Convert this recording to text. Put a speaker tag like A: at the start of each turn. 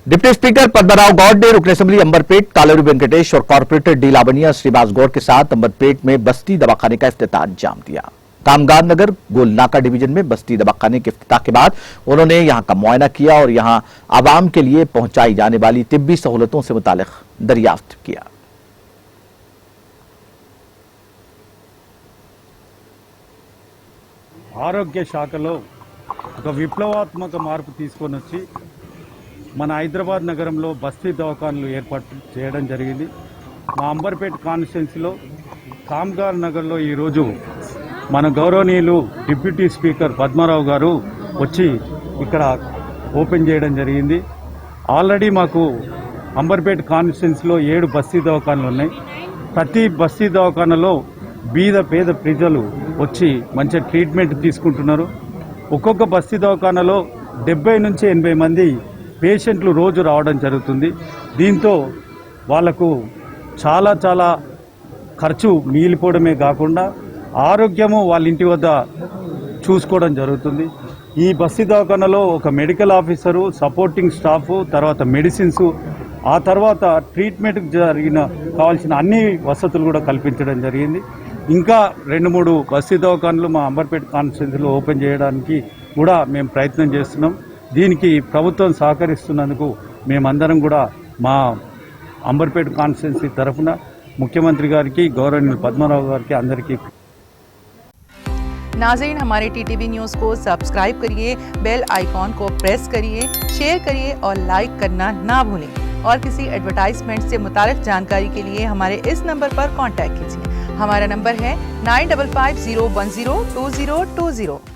A: Deputy speaker पद्मराव Gaur ने रुकन assembly Amberpet कालेरू Venkatesh और कॉर्पोरेटर डी लावनिया श्रीनिवास गौड़ के साथ अंबरपेट में बस्ती दवाखाने का इफ्तिताह अंजाम दिया। कामगार नगर गोलनाका डिवीजन में बस्ती दवाखाने के इफ्तिताह के बाद उन्होंने यहां का मुआयना किया और यहां आवाम के लिए पहुंचाई जाने वाली तिब्बी सहूलतों से मुतालिक दरियाफ्त किया।
B: ఆరోగ్య శాఖలో ఒక విప్లవాత్మక మార్పు తీసుకొని వచ్చి మన హైదరాబాద్ నగరంలో బస్తీ దవాఖానలు ఏర్పాటు చేయడం జరిగింది। మా అంబర్పేట కాన్స్టిట్యున్సీలో కామ్గార్ నగర్లో ఈరోజు మన గౌరవనీయులు డిప్యూటీ స్పీకర్ పద్మారావు గారు వచ్చి ఇక్కడ ఓపెన్ చేయడం జరిగింది। ఆల్రెడీ మాకు అంబర్పేట కాన్స్టిట్యున్సీలో 7 బస్తీ దవాఖానలు ఉన్నాయి। ప్రతి బస్తీ దవాఖానలో పేద ప్రజలు వచ్చి మంచి ట్రీట్మెంట్ తీసుకుంటున్నారు। ఒక్కొక్క బస్తీ దవాఖానలో 70 నుంచి 80 మంది పేషెంట్లు రోజు రావడం జరుగుతుంది। దీంతో వాళ్లకు చాలా ఖర్చు మిగిలిపోవడమే కాకుండా ఆరోగ్యము వాళ్ళ ఇంటి వద్ద చూసుకోవడం జరుగుతుంది। ఈ బస్తీ దవాఖానలో ఒక మెడికల్ ఆఫీసరు, సపోర్టింగ్ స్టాఫ్, తర్వాత మెడిసిన్స్, ఆ తర్వాత ట్రీట్మెంట్కి కావాల్సిన అన్ని వసతులు కూడా కల్పించడం జరిగింది। ఇంకా 2-3 బస్తీ దవాఖానలు మా అంబర్పేట కాన్స్టిట్యున్సీలో ఓపెన్ చేయడానికి కూడా మేము ప్రయత్నం చేస్తున్నాం। దీనికి ప్రభుత్వం సహకరిస్తున్నందుకు మేమందరం కూడా మా అంబర్పేట కాన్స్టిట్యున్సీ తరఫున ముఖ్యమంత్రి గారికి, గౌరవనీయులు పద్మారావు గారికి అందరికీ।
C: नाज़रीन, हमारे टीटीवी न्यूज़ को सब्सक्राइब करिए, बेल आइकॉन को प्रेस करिए, शेयर करिए और लाइक करना ना भूलें। और किसी एडवर्टाइजमेंट से मुताल्लिक़ जानकारी के लिए हमारे इस नंबर पर कांटेक्ट कीजिए। हमारा नंबर है 9550102020।